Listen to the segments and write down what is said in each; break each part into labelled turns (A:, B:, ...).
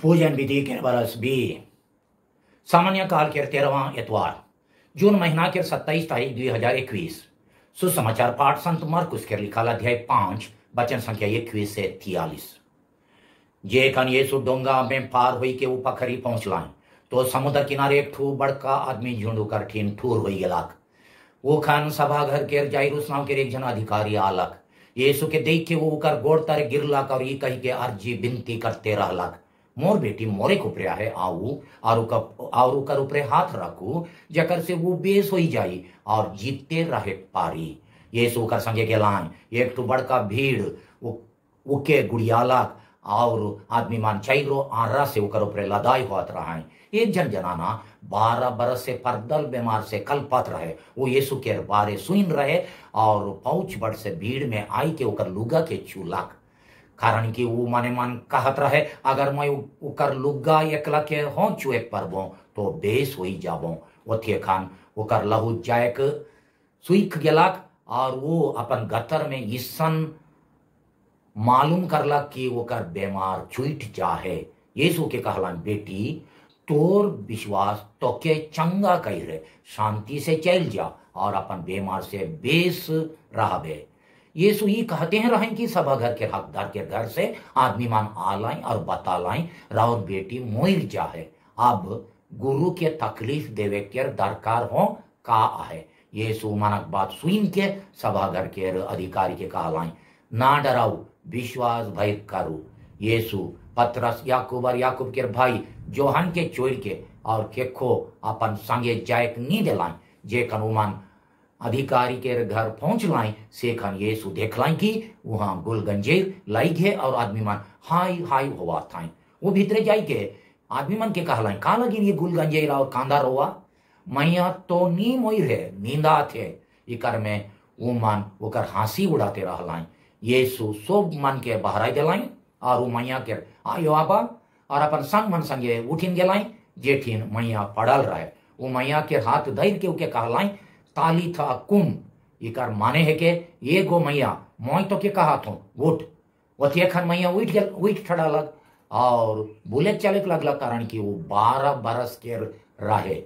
A: पूजन विधि के बरस भी सामान्य काल के 13वां इतवार जून महीना के 27 तारीख 2021 सुसमाचार पाठ संत मरकुस के लिखाल अध्याय 5 वचन संख्या 21 से 43। जे कन यीशु डोंगा में पार हुई के वो पखरी पहुंचलाइन तो समुद्र किनारे एक ठू बड़का आदमी झुंड कर ठीन ठूर हुई गेलाक। वो खान सभा घर के जाइरुस नाम के एक जन अधिकारी आलक यीशु के देख के वो कर गोड़ तर गिरलाक और ये कही के अर्जी विनती करते रहलाक, मोर बेटी मोरे कुपरिया है आऊ और कर ऊपरे हाथ रखू जकर से वो बेस हो जाई और जीतते रहे पारी। यीशु कर संगे गेलाइन एक तो बड़का भीड़ उके गुड़ियालक और आदमी मान चाइरो आरा से उकर ऊपरे लदाई होत रहा। एक जन जनाना 12 बरस से परदल बीमार से कल्पत रहे, वो यीशु के बारे सुन रहे और पहुंच बड़ से भीड़ में आई के उकर लुगा के छूलाक। कारण कि वो माने मन कहत रहे अगर मैं उकर लुगा एकला के हो चुए परबो तो बेस हो जाबो। ओथे खान उकर लहू जायक सुख गेलाक और वो अपन गतर में ईसन मालूम करलक कि ओकर बीमार छूट जा है। यीशु के कहलन बेटी तोर विश्वास तो के चंगा कही रे, शांति से चल जा और अपन बीमार से बेस रहबे। यीशु ये कहते हैं रहें कि सभा घर के हकदार के घर से आदमी मान आलाई और बतालाई राउर बेटी मोर जा है, अब गुरु के तकलीफ देवे के दरकार हो का है। यीशु मानक बात सुन के सभा घर के अधिकारी के कहलाई ना डराऊ, विश्वास भय करू। यीशु पतरस याकूब और याकूब के भाई जोहन के चोर के और केखो अपन संगे जायक नी दिलाई। जे कनुमान अधिकारी के घर पहुंच लाई से खन यीशु देख लाई कि वहां गुल गंजेर लाई घे और आदमी मन हाय हाय हुआ था। वो भीतरे जाई के आदमी मन के कहलाई का लगिन ये गुल गंजेर और कांदा रोवा, मैया तो नी मोई रे नींदा थे। इकर में वो मन ओकर हंसी उड़ाते रहलाई। यीशु सब मन के बहराई दिलाई और वो मैया के आयो आबा और अपन संग मन संगे उठिन गेलाई। जेठिन मैया पड़ल रहे वो मैया के हाथ धैर के उके कहलाई ताली था कुम। इकर माने है के ये गो मैया मोई तो के कहा थो उठ। वो खन मैया उठ खड़ा लग और बुलेट चले लगला, कारण कि वो 12 बरस के रहे।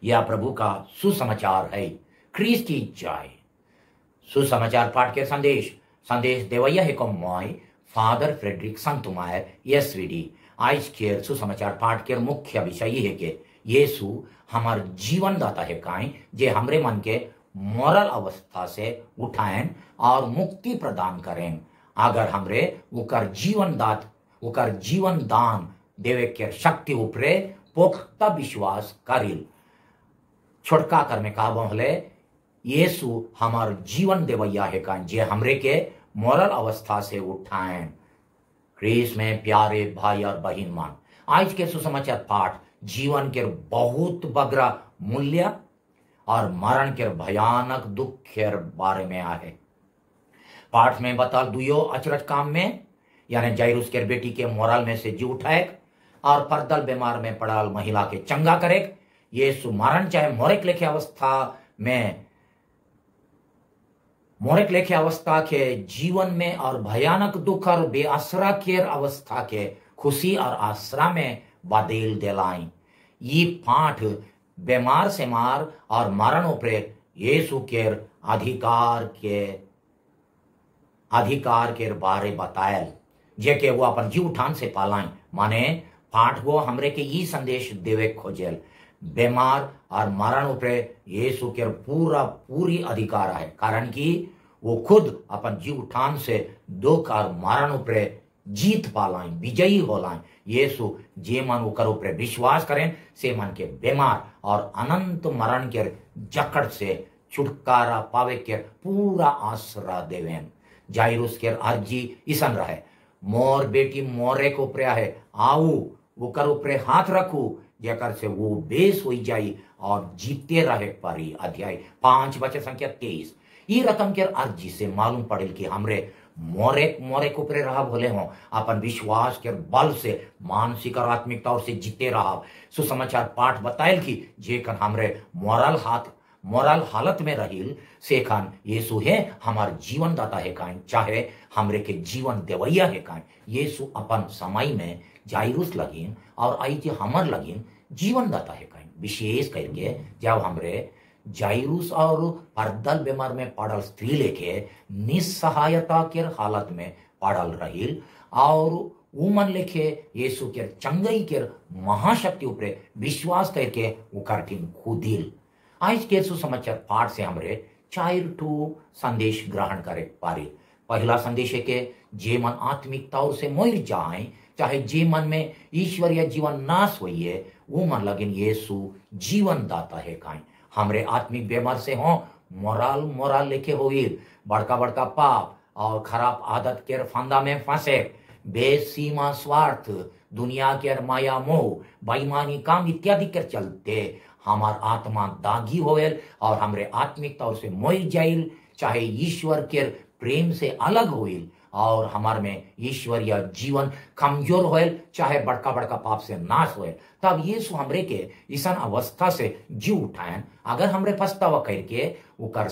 A: यह प्रभु का सुसमाचार है। ख्रीस्त की जय। सुसमाचार पाठ के संदेश देवैया है को मोय फादर फ्रेडरिक संतुमायर एसवीडी। आज के सुसमाचार पाठ के मुख्य विषय ये है कि यीशु हमार जीवन दाता है काई जे हमरे मन के मॉरल अवस्था से उठाएं और मुक्ति प्रदान करें। अगर हमरे उकर जीवन दान देवे के शक्ति ऊपरे पुख्ता विश्वास करिल छोटका कर में कहा बोले यीशु हमार जीवन देवैया है काई जे हमरे के मॉरल अवस्था से उठाएं। ख्रीस्त में प्यारे भाई और बहन मान, आज के सुसमाचार पाठ जीवन के बहुत बगरा मूल्य और मरण के भयानक दुख के बारे में आहे। पाठ में बता दुयो अचरज काम में यानी जाइरुस के बेटी के मोरल में से जी उठाए और परदल बीमार में पड़ाल महिला के चंगा करे। यीशु मरण चाहे मोरेक लेखे अवस्था के जीवन में और भयानक दुख और बेआसरा के अवस्था के खुशी और आसरा में बदल दिलाई। ये पाठ बीमार से मार और मरण ऊपरे यीशु के अधिकार के बारे बतायल जे के वो अपन जीव उठान से पालाएं। माने पाठ वो हमरे के ये संदेश देवे खोजेल बीमार और मरण ऊपरे यीशु के पूरी अधिकार है, कारण कि वो खुद अपन जीव उठान से दुख और मरण ऊपरे जीत पालाएं, विजयी होलाएं। यीशु जे मन ओकर ऊपरे विश्वास करें से मन के बीमार और अनंत मरण के जकड़ से छुटकारा पावे के पूरा आसरा देवें। जाइरुस के अर्जी इसन रहे मोर बेटी मोरे को ऊपरे है आऊ ओकर ऊपरे हाथ रखू जेकर से वो बेस हो जाई और जीते रहे पारी। अध्याय 5 वचन संख्या 23। ये रकम के अर्जी से मालूम पड़ेल कि हमरे मोरे को ऊपरे रहा भोले हो अपन विश्वास के बल से मानसिक और आत्मिक तौर से जीते रहा। सुसमाचार पाठ बताएल कि जेकन हमरे मोरल हालत में रहिल से खान यीशु है हमार जीवन दाता है कान, चाहे हमरे के जीवन देवैया है कान। यीशु अपन समय में जायरूस लगिन और आई जे हमर लगिन जीवन दाता है कहीं विशेष करके जब हमरे जायरूस और पर्दल बीमार में पड़ल स्त्री लेके निस्सहायता के हालत में पड़ल रहिल और उमन लेखे यीशु के चंगई के महाशक्ति ऊपर विश्वास करके वो कठिन खुदिल। आज के सुसमाचार पाठ से हमरे 4 संदेश ग्रहण करे पारे। पहला संदेश है कि जे मन आत्मिक तौर से मोर जाए चाहे जे मन में ईश्वरीय जीवन नाश हुई है वो मन लगिन यीशु जीवन दाता है काई हमरे आत्मिक बीमार से हो मोराल मोराल लेके हुई बड़का बड़का पाप और खराब आदत के फंदा में फंसे बेसीमा स्वार्थ दुनिया के माया मोह बेईमानी काम इत्यादि के चलते हमार आत्मा दागी होयल और हमरे आत्मिक तौर से मोर जाइल चाहे ईश्वर के प्रेम से अलग होइल और हमार में ईश्वरीय जीवन कमजोर होयल चाहे बड़का बड़का पाप से नाश होयल तब यीशु हमरे के इसन अवस्था से जी उठायन अगर हमरे पछतावा करके उकर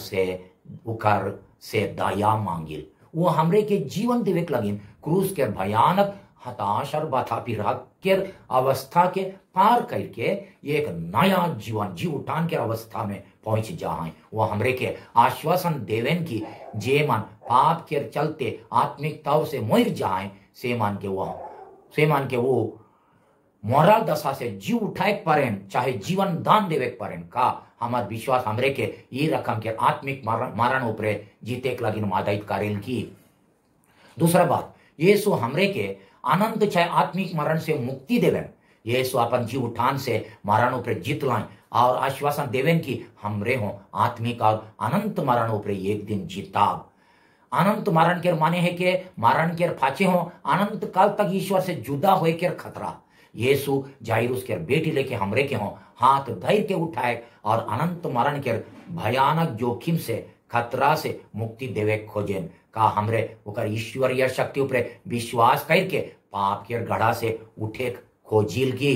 A: से दया मांगिल वो हमरे के जीवन देवे लगिन क्रूस के भयानक हताश और बाथा पिरा के अवस्था के पार करके एक नया जीवन जी उठान के अवस्था में पहुंच जाए वो हमरे के आश्वासन देवेन की जे मन पाप के चलते आत्मिक तौर से मर जाए से मान के वो मोरल दशा से जी उठाए परेन चाहे जीवन दान देवे परेन का हमार विश्वास हमरे के ये रकम के आत्मिक मरण ऊपर जीते लगिन मदद करेल की। दूसरा बात यीशु हमरे के अनंत चाहे आत्मिक मरण से मुक्ति देवेन यीशु अपन जी उठान से मरण ऊपर जीत लाए और आश्वासन देवेन की हमरे हो आत्मिक और अनंत मरण ऊपर एक दिन जीताब। अनंत मरण के माने है कि मरण के फाचे हो अनंत काल तक ईश्वर से जुदा होए के खतरा यीशु जायरूस के बेटी लेके हमरे के हो हाथ धैर्य के उठाए और अनंत मरण के भयानक जोखिम से खतरा से मुक्ति देवे खोजेन का हमरे ओकर ईश्वरीय शक्ति ऊपर विश्वास करके पाप के गढ़ा से उठे खोजिल की।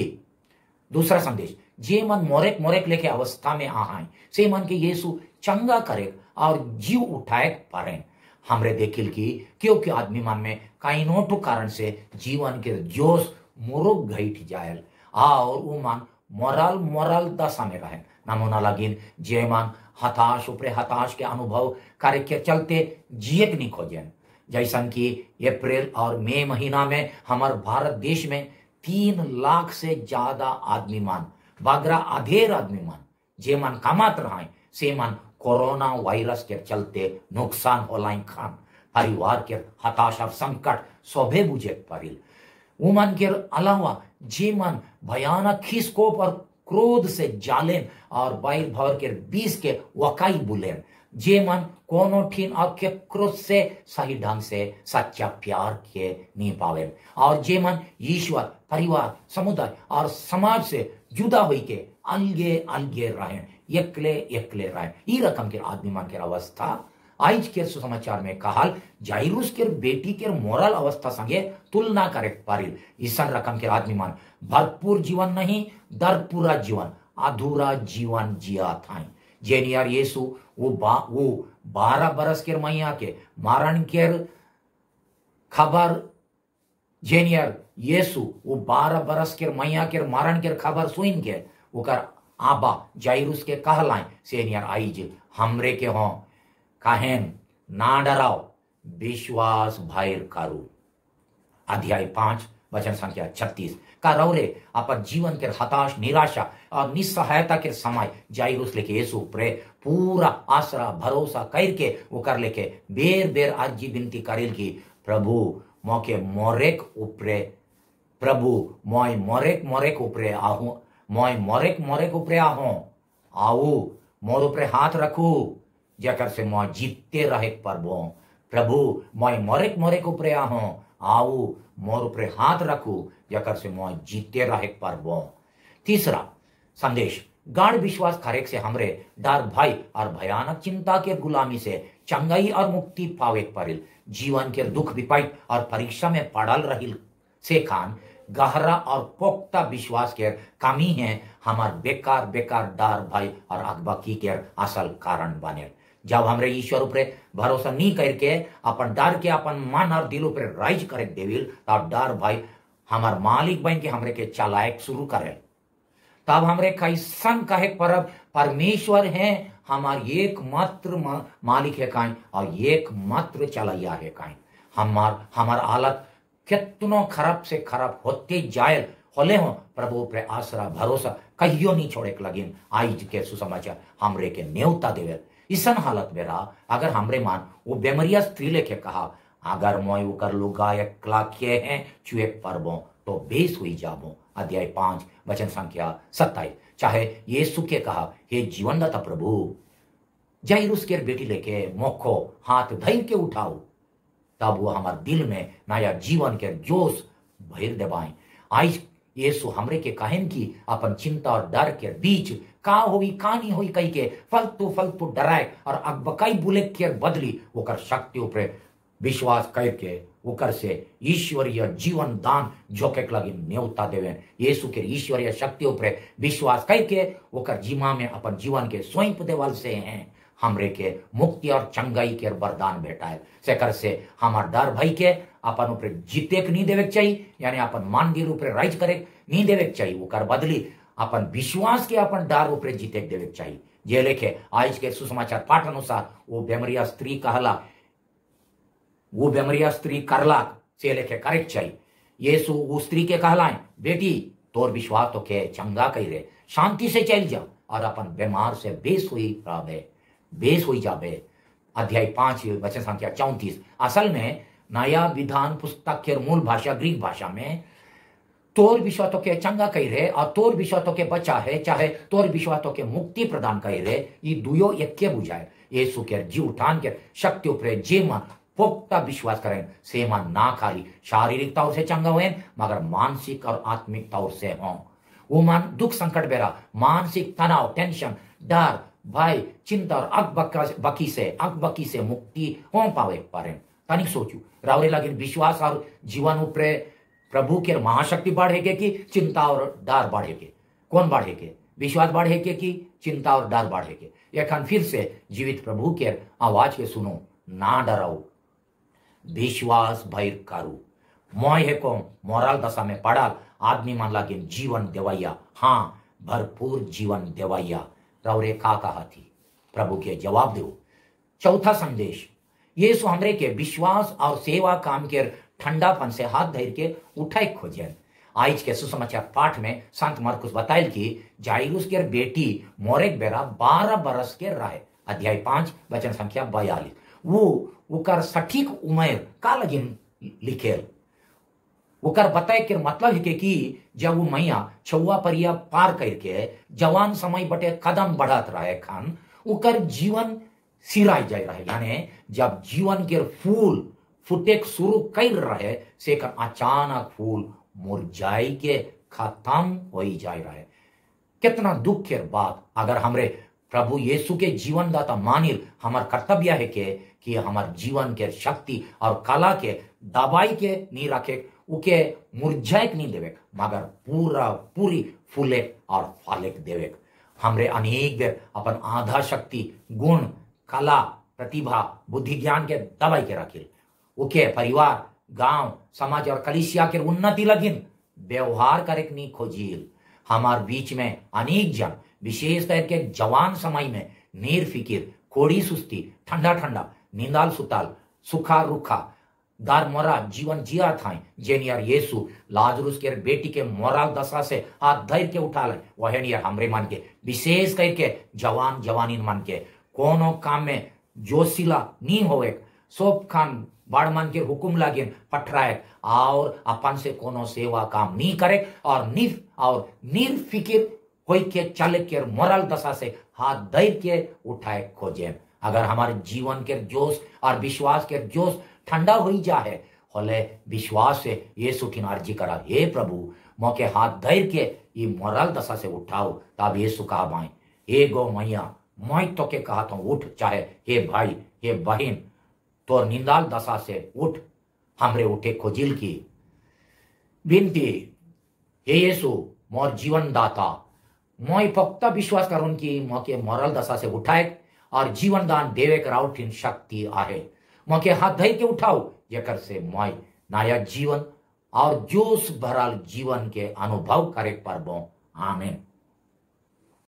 A: दूसरा संदेश जे मन मोरेक मोरेक लेके अवस्था में आए से मन के यीशु चंगा करे और जीव उठाए पारे हमरे देखिल की क्योंकि आदमी मन में कई नोटो कारण से जीवन के जोश मुरुक घट जायल और वो मन मोरल दशा में रहे नमूना लगिन जे मन हताश ऊपर हताश के अनुभव करे के चलते जियक नहीं खोजन जैसन कि अप्रैल और मई महीना में हमारे भारत देश में 3 लाख से ज्यादा आदमी मान बगरा अधेर आदमी मान जे मन कमात रहे से मन कोरोना वायरस के चलते नुकसान होलाइन खान परिवार के हताशा संकट सोभे बुझे परिल उमन के अलावा जे मन भयानक खिसकोप और क्रोध से जालेन और बैर भर के बीस के वकाई बुलेन जे मन कोनो ठीन और के क्रोध से सही ढंग से सच्चा प्यार के नहीं पावेन और जे मन ईश्वर परिवार समुदाय और समाज से जुदा हुई के अलगे अलगे रहें एकले रहें ई रकम के आदमी मन के अवस्था आज के सुसमाचार में कहल जायरूस के बेटी के मोरल अवस्था संगे तुलना करे पारिल ईसन रकम के आदमी मन भरपूर जीवन नहीं दर पूरा जीवन अधूरा जीवन जिया था जेनियर यीशु वो 12 बरस के मैया के मारण के खबर जेनियर यीशु वो 12 बरस के मैया के मारण के खबर सुन के ओकर आबा जायरूस के कहलाए सेनियर आईज हमरे के हो काहेन ना डराओ विश्वास भैर करू अध्याय 5 वचन संख्या 36 का रौरे अपन जीवन के हताश निराशा और निस्सहायता के समय जायरूस लेके यीशु प्रे पूरा आसरा भरोसा करके वो कर लेके बेर बेर आज विनती करेल की प्रभु मोके मोरेक उपरे प्रभु मोय मोरेक उपरे आहू मोय मोरेक उपरे आऊ मोर उपरे हाथ रखू जकर से मोय जीतते रहे परबो प्रभु मोय मोरेक उपरे आऊ मोर उपरे हाथ रखू जकर से मोय जीते रहे परबो। तीसरा संदेश गाढ़ विश्वास खरेक से हमरे डर भय और भयानक चिंता के गुलामी से चंगाई और मुक्ति पावे परिल जीवन के दुख विपद और परीक्षा में पड़ल रही से खान गहरा और पुख्ता विश्वास के कमी है हमार बेकार डर भय और अकबकी के असल कारण बने जब हमरे ईश्वर ऊपर भरोसा नहीं करके अपन डर के अपन मन और दिल ऊपर राइज करे देविल तब डर भय हमार मालिक बन के हमरे के चलायक शुरू करे। तब हमरे कैसन कहे परब परमेश्वर है, हमार एकमात्र मालिक है काई और एकमात्र चलैया है काई। हमार हालत कितनो खराब से खराब होते जाए होले हो, प्रभु पे आसरा भरोसा कहियो नहीं छोड़े के लगिन। आज के सुसमाचार हमरे के न्योता देवे इसन हालत में रहा। अगर हमरे मान वो बेमरिया स्त्री लेके कहा, अगर मोय उकर लुगा एक लाखे हैं चुए परबो तो बेस हुई जाबो। अध्याय 5 वचन संख्या 27। चाहे यीशु के कहा, हे जीवनदाता प्रभु, जाइरुस के बेटी लेके मोखो हाथ धैर के उठाओ, तब वो हमारे दिल में नया जीवन के जोश भर देवाएं। आज यीशु हमरे के कहन की अपन चिंता और डर के बीच का होई का नहीं होई कही के फलतू डराए और अकबकाई बुले के बदली ओकर शक्ति ऊपर विश्वास करके ओकर से ईश्वरीय जीवन दान झोंके लगी न्योता देवे। यीशु के ईश्वरीय शक्ति ऊपर विश्वास करके ओकर जीमा में अपन जीवन के स्वयं देवल से हैं हमरे के मुक्ति और चंगाई के वरदान भेटाए। सेकर से हमार डर भई के अपन ऊपर जीते के नहीं देवे चाहिए, यानी अपन मानवीर ऊपर राइज करे नहीं देवे चाहिए। ओकर बदली अपन विश्वास के अपन डर ऊपर जीते देवे चाहिए। जे लेखे आज के सुसमाचार पाठ अनुसार वो बेमरिया स्त्री करला से लेके करेक्ट चाहिए। यीशु वो स्त्री के कहलाए, बेटी तोर विश्वास तो के चंगा कही रे, शांति से चल जा और अपन बीमार से बेस हुई जाबे। अध्याय 5 वचन संख्या 34। असल में नया विधान पुस्तक के मूल भाषा ग्रीक भाषा में तोर विश्वासों के चंगा कही रे और तोर विश्वासों के बचा है, चाहे तोर विश्वासों के मुक्ति प्रदान कही रे, ये दुयो एक के बुझाए। यीशु के जी उठान के शक्ति ऊपर जे मन पुख्ता विश्वास करें से मन ना खाली शारीरिक तौर से चंगा हुए मगर मानसिक और आत्मिक तौर से हो। वो मन दुख संकट बेरा मानसिक तनाव, टेंशन, डर, भय, चिंता और अकबकी से मुक्ति हो पावे पारे। तनिक सोचू रावरे लगिन विश्वास और जीवन ऊपर प्रभु के महाशक्ति बढ़ेगे कि चिंता और डर बढ़ेगे? कौन बढ़ेगे? विश्वास बढ़ेगे कि चिंता और डर बढ़ेगे? यखन फिर से जीवित प्रभु के आवाज के सुनो, ना डराओ, विश्वास भैर करू। मोय है को मोरल दशा में पड़ल आदमी मन लगिन जीवन देवैया, हाँ भरपूर जीवन देवैया। रौरे का कहा थी प्रभु के जवाब दो। चौथा संदेश, यीशु हमरे के विश्वास और सेवा काम के ठंडापन से हाथ धर के उठाए खोजे। आज के सुसमाचार पाठ में संत मरकुस बताइल कि जाइरुस के बेटी मोरेक बेरा 12 बरस के रहे। अध्याय 5 वचन संख्या 42। वो उकर सटीक उम्र का लगिन लिखेल। उकर बताए के मतलब है कि जब वो मैया छुआ परिया पार करके जवान समय बटे कदम बढ़त रहे खान उकर जीवन सिराय जाए रहे, यानी जब जीवन के फूल फुटेक शुरू कर रहे से कर अचानक फूल मुरझाई के खत्म हो जाए रहे। कितना दुख के बात। अगर हमरे प्रभु यीशु के जीवन दाता मानिल, हमार कर्तव्य है कि हमार जीवन के शक्ति और कला के दबाई के नहीं रखे, उके मुरझाए नहीं देवे मगर पूरी फूले और फाले देवे। हमरे अनेक बेर अपन आधा शक्ति, गुण, कला, प्रतिभा, बुद्धि ज्ञान के दबाई के रखिल। उके परिवार, गांव, समाज और कलिसिया के उन्नति लगिन व्यवहार करे नहीं खोजिल। हमार बीच में अनेक जन विशेष करके जवान समय में निर्फिकिर, कोड़ी सुस्ती, ठंडा नींदाल सुताल, सुखा रुखा दार मोरा जीवन जिया था। जेनियर यीशु लाजरुस के बेटी के मोराल दशा से हाथ धर के उठा ले, वह नियर हमरे मन के विशेष करके जवानीन मन के कोनो काम में जोशिला नहीं होवे, सोप खान बड़ मन के हुकुम लागिन पठराए और अपन से कोनो सेवा काम नहीं करे और निर्फिकिर होई के चले के मोरल दशा से हाथ धर के उठाए खोजे। अगर हमारे जीवन के जोश और विश्वास के जोश ठंडा हो जाए होले विश्वास से यीशु की अर्जी करा, हे प्रभु मौके हाथ धर के ये मोरल दशा से उठाओ। तब यीशु कहा भाई, हे गो मैया मैं तो के कहा तो उठ, चाहे हे भाई हे बहन तोर निंदाल दशा से उठ। हमरे उठे खोजिल की विनती, हे यीशु मोर जीवन दाता, मैं फक्त विश्वास करूं कि मौके मोरल दशा से उठाए और जीवन दान देवे कराउट शक्ति आहे। मौके हाथ धर के उठाओ जेकर से मैं नया जीवन और जोश भरल जीवन के अनुभव करे परबो। आमीन।